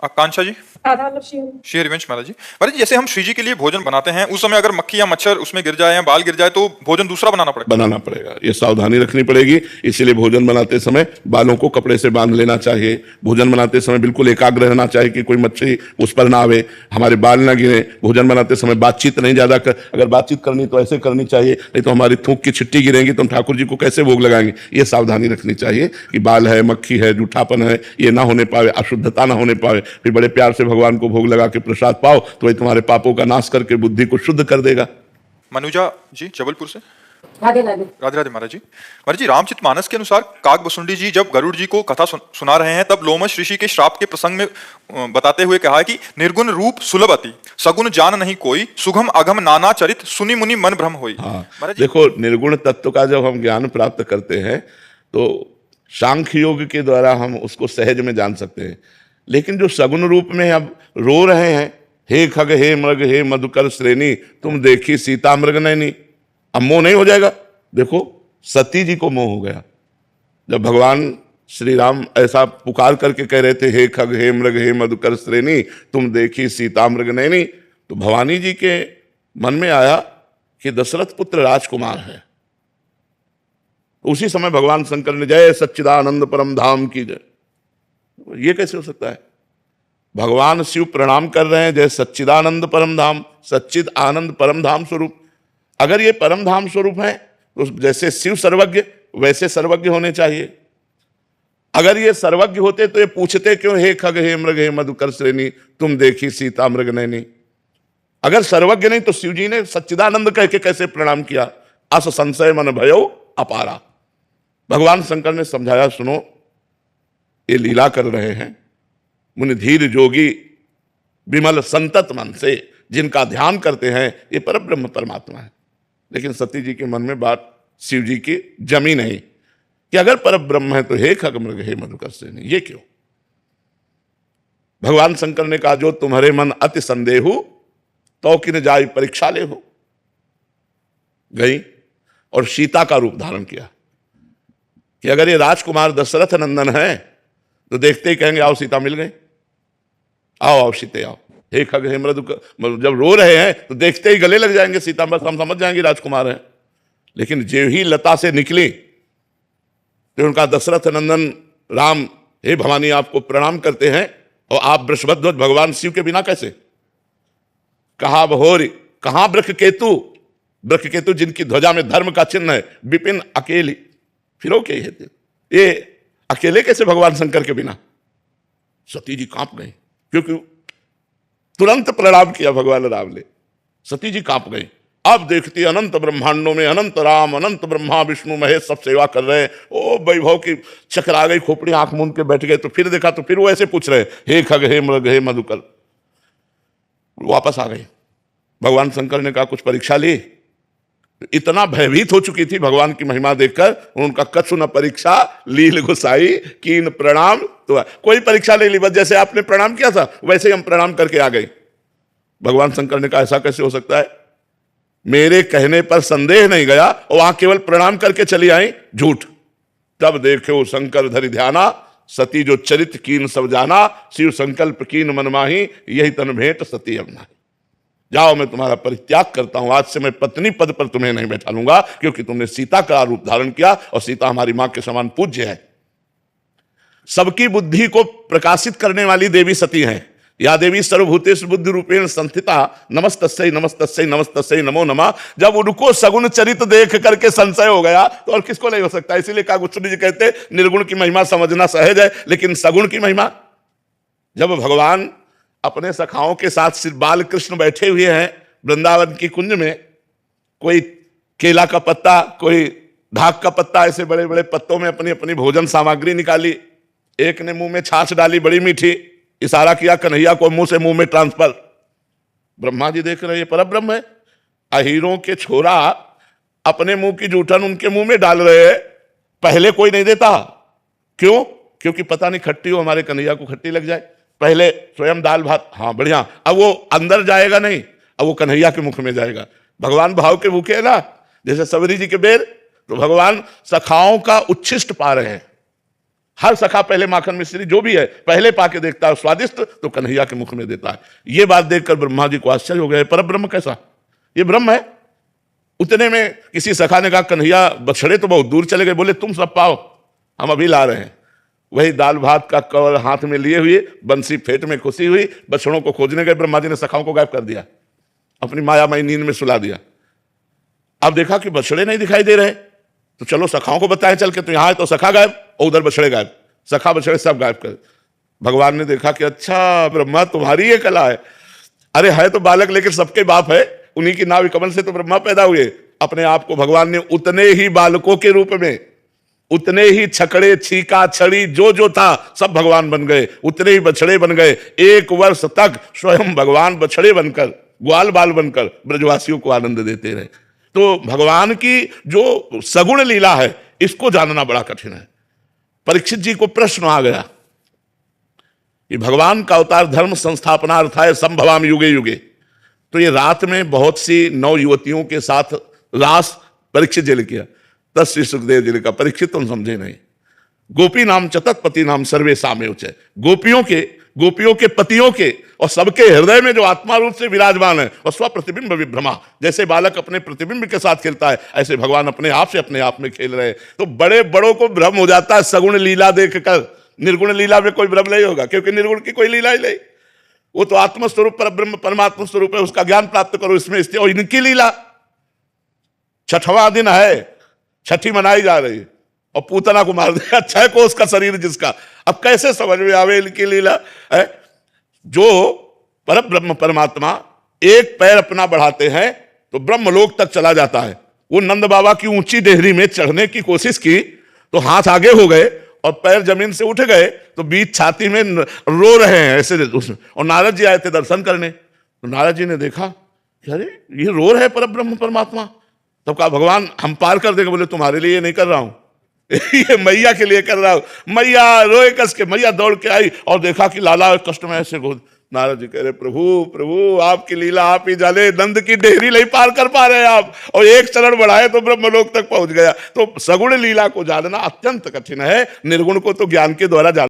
आकांक्षा जी। श्री हरिवंश महाराज जी। महाराज जी, जैसे हम श्री जी के लिए भोजन बनाते हैं, उस समय अगर मक्खी या मच्छर उसमें गिर जाए या बाल गिर जाए तो भोजन दूसरा बनाना पड़ेगा। ये सावधानी रखनी पड़ेगी। इसीलिए भोजन बनाते समय बालों को कपड़े से बांध लेना चाहिए। भोजन बनाते समय बिल्कुल एकाग्र रहना चाहिए कि कोई मच्छी उस पर ना आवे, हमारे बाल ना गिरे। भोजन बनाते समय बातचीत नहीं ज्यादा अगर बातचीत करनी तो ऐसे करनी चाहिए, नहीं तो हमारी थूक की छिट्टी गिरेंगी तो हम ठाकुर जी को कैसे भोग लगाएंगे। ये सावधानी रखनी चाहिए कि बाल है, मक्खी है, जूठापन है, ये ना होने पावे, अशुद्धता ना होने पावे। फिर बड़े प्यार से भगवान को भोग लगा के प्रसाद पाओ तो वही तुम्हारे पापों का नाश करके बुद्धि को शुद्ध कर देगा। मनुजा जी जबलपुर से। राधे राधे। राधे राधे महाराज जी। महाराज जी, रामचरितमानस के अनुसार काकभुसुंडी जी जब गरुड़ जी को कथा सुना रहे हैं, तब लोमश ऋषि के श्राप के प्रसंग में बताते हुए कहा है कि निर्गुण रूप सुलभ अति, सगुण जान नहीं कोई, सुगम अगम नाना चरित, सुनि मुनि मन भ्रम होई। हाँ, देखो, निर्गुण तत्व का जब हम ज्ञान प्राप्त करते हैं तो सांख्य योग के द्वारा हम उसको सहज में जान सकते हैं। लेकिन जो सगुण रूप में अब रो रहे हैं, हे खग हे मृग हे मधुकर श्रेणी, तुम देखी सीता मृग नैनी, अब मोह नहीं हो जाएगा। देखो, सती जी को मोह हो गया जब भगवान श्री राम ऐसा पुकार करके कह रहे थे, हे खग हे मृग हे मधुकर श्रेणी, तुम देखी सीता मृग नैनी। तो भवानी जी के मन में आया कि दशरथ पुत्र राजकुमार है। उसी समय भगवान शंकर ने जय सच्चिदानंद परम धाम की जय। ये कैसे हो सकता है? भगवान शिव प्रणाम कर रहे हैं, जय सच्चिदानंद परम धाम, सच्चिद आनंद परम धाम स्वरूप। अगर ये परम धाम स्वरूप है तो जैसे शिव सर्वज्ञ वैसे सर्वज्ञ होने चाहिए। अगर ये सर्वज्ञ होते तो ये पूछते क्यों, हे खग हे मृग हे मधुकर श्रेणी, तुम देखी सीता मृग नैनी। अगर सर्वज्ञ नहीं तो शिव जी ने सच्चिदानंद कह के कैसे प्रणाम किया? अस संशय मन भयो अपारा। भगवान शंकर ने समझाया, सुनो, ये लीला कर रहे हैं मुनि धीर जोगी विमल संतत मन से जिनका ध्यान करते हैं, ये परब्रह्म परमात्मा है। लेकिन सती जी के मन में बात शिव जी की जमी नहीं कि अगर परब्रह्म है तो हे खग मृग हे मधुकर श्रेणी, ये क्यों? भगवान शंकर ने कहा, जो तुम्हारे मन अति संदेहु तो किन जाई परीक्षा ले हो। गई और सीता का रूप धारण किया कि अगर ये राजकुमार दशरथ नंदन है तो देखते ही कहेंगे, आओ सीता मिल गई, आओ आओ सीते आओ। हे खग हे मृग, जब रो रहे हैं तो देखते ही गले लग जाएंगे सीता, बस हम समझ जाएंगे राजकुमार हैं। लेकिन जो ही लता से निकली तो उनका दशरथ नंदन राम, हे भवानी आपको प्रणाम करते हैं, और आप वृषभध्वज भगवान शिव के बिना कैसे? कहा बहोरी, कहां वृषकेतु, वृषकेतु जिनकी ध्वजा में धर्म का चिन्ह है, विपिन अकेली फिरो के ये अकेले कैसे भगवान शंकर के बिना? सती जी कांप गई, क्योंकि तुरंत प्रणाम किया भगवान राम ने। सती जी कांप गई। अब देखती अनंत ब्रह्मांडों में अनंत राम, अनंत ब्रह्मा विष्णु महेश सब सेवा कर रहे हैं। ओ वैभव की चकरा गई, खोपड़ी आंख मूंद के बैठ गए। तो फिर देखा तो फिर वो ऐसे पूछ रहे, हे खग हे मृग हे मधुकर। वापस आ गई। भगवान शंकर ने कहा, कुछ परीक्षा ली? इतना भयभीत हो चुकी थी भगवान की महिमा देखकर, उनका कछु न परीक्षा लील गुसाई कीन प्रणाम। तो कोई परीक्षा नहीं ली, बस जैसे आपने प्रणाम किया था वैसे ही हम प्रणाम करके आ गए। भगवान शंकर ने कहा, ऐसा कैसे हो सकता है? मेरे कहने पर संदेह नहीं गया और वहां केवल प्रणाम करके चली आई, झूठ। तब देखो शंकर धरि ध्याना, सती जो चरित कीन सब जाना, शिव संकल्प कीन मन माही, यही तन भेंट सती अब नाही। जाओ, मैं तुम्हारा परित्याग करता हूं, आज से मैं पत्नी पद पर तुम्हें नहीं बैठा लूंगा, क्योंकि तुमने सीता का रूप धारण किया और सीता हमारी मां के समान पूज्य है। सबकी बुद्धि को प्रकाशित करने वाली देवी सती है। या देवी सर्वभूतेषु बुद्धि रूपेण संस्थिता, नमस्तस्यै नमस्तस्यै नमस्तस्यै नमो नमः। जब उनको सगुण चरित देख करके संशय हो गया तो और किसको नहीं हो सकता? इसीलिए काकभुसुंडी जी कहते, निर्गुण की महिमा समझना सहज है, लेकिन सगुण की महिमा। जब भगवान अपने सखाओं के साथ श्री बाल कृष्ण बैठे हुए हैं वृंदावन की कुंज में, कोई केला का पत्ता, कोई ढाक का पत्ता, ऐसे बड़े बड़े पत्तों में अपनी अपनी भोजन सामग्री निकाली। एक ने मुंह में छाछ डाली बड़ी मीठी, इशारा किया कन्हैया को मुंह से मुंह में ट्रांसफर। ब्रह्मा जी देख रहे हैं, परब्रह्म है। अहीरों के छोरा अपने मुंह की जूठन उनके मुंह में डाल रहे हैं, पहले कोई नहीं देता। क्यों? क्योंकि पता नहीं खट्टी हो, हमारे कन्हैया को खट्टी लग जाए। पहले स्वयं दाल भात, हाँ बढ़िया, अब वो अंदर जाएगा नहीं, अब वो कन्हैया के मुख में जाएगा। भगवान भाव के भूखे है ना, जैसे सबरी जी के बेर, तो भगवान सखाओं का उच्छिष्ट पा रहे हैं। हर सखा पहले माखन मिश्री जो भी है पहले पाके देखता है स्वादिष्ट तो कन्हैया के मुख में देता है। ये बात देखकर ब्रह्मा जी को आश्चर्य हो गया, पर ब्रह्म कैसा, ये ब्रह्म है। उतने में किसी सखा ने कहा कन्हैया बछड़े तो बहुत दूर चले गए, बोले तुम सब पाओ हम अभी ला रहे हैं। वही दाल भात का कवर हाथ में लिए हुए बंसी फेट में खुशी हुई बछड़ों को खोजने गए। ब्रह्मा जी ने सखाओं को गायब कर दिया, अपनी मायामयी नींद में सुला दिया। अब देखा कि बछड़े नहीं दिखाई दे रहे, तो चलो सखाओं को बताएं चल के, तो यहां है तो सखा गायब और उधर बछड़े गायब, सखा बछड़े सब गायब कर। भगवान ने देखा कि अच्छा ब्रह्मा तुम्हारी ये कला है, अरे है तो बालक लेकिन सबके बाप है, उन्हीं की नाभि कमल से तो ब्रह्मा पैदा हुए। अपने आप को भगवान ने उतने ही बालकों के रूप में, उतने ही छकड़े छीका छड़ी जो जो था सब भगवान बन गए, उतने ही बछड़े बन गए। 1 वर्ष तक स्वयं भगवान बछड़े बनकर ग्वाल बाल बनकर ब्रजवासियों को आनंद देते रहे। तो भगवान की जो सगुण लीला है इसको जानना बड़ा कठिन है। परीक्षित जी को प्रश्न आ गया कि भगवान का अवतार धर्म संस्थापनार्थाय संभवाम युगे युगे, तो ये रात में बहुत सी 9 युवतियों के साथ रास परीक्षित जी ने किया। तब श्री सुखदेव जी ने कहा परीक्षित तुम समझे नहीं, गोपी नाम च तत्पति नाम सर्वे साम्य उच्च, गोपियों के पतियों के और सबके हृदय में जो आत्मा रूप से विराजमान है और स्व प्रतिबिंब विभ्रमा, जैसे बालक अपने प्रतिबिंब के साथ खेलता है ऐसे भगवान अपने आप से अपने आप में खेल रहे हैं। तो बड़े बड़ों को भ्रम हो जाता है सगुण लीला देखकर, निर्गुण लीला में कोई भ्रम नहीं होगा, क्योंकि निर्गुण की कोई लीला ही नहीं, वो तो आत्मस्वरूप पर ब्रह्म परमात्मा स्वरूप है, उसका ज्ञान प्राप्त करो इसमें स्थित। और इनकी लीला 6वां दिन है, छठी मनाई जा रही है और पूतना को मार दिया, 6 कोस का शरीर जिसका। अब कैसे समझ में आवे इनकी लीला है। जो पर ब्रह्म परमात्मा एक पैर अपना बढ़ाते हैं तो ब्रह्मलोक तक चला जाता है। वो नंद बाबा की ऊंची डेहरी में चढ़ने की कोशिश की तो हाथ आगे हो गए और पैर जमीन से उठ गए, तो बीच छाती में रो रहे हैं ऐसे उसमें। और नारद जी आए थे दर्शन करने, तो नारद जी ने देखा कि अरे ये रो रहे पर ब्रह्म परमात्मा। तब कहा भगवान हम पार कर देंगे। बोले तुम्हारे लिए नहीं कर रहा हूं ये मैया के लिए कर रहा हूं। मैया रोए कस के, मैया दौड़ के आई और देखा कि लाला कष्ट में ऐसे गोद। नारद जी कह रहे प्रभु प्रभु आपकी लीला आप ही जाने, नंद की डेहरी नहीं पार कर पा रहे आप, और एक चरण बढ़ाए तो ब्रह्मलोक तक पहुंच गया। तो सगुण लीला को जानना अत्यंत कठिन है, निर्गुण को तो ज्ञान के द्वारा जान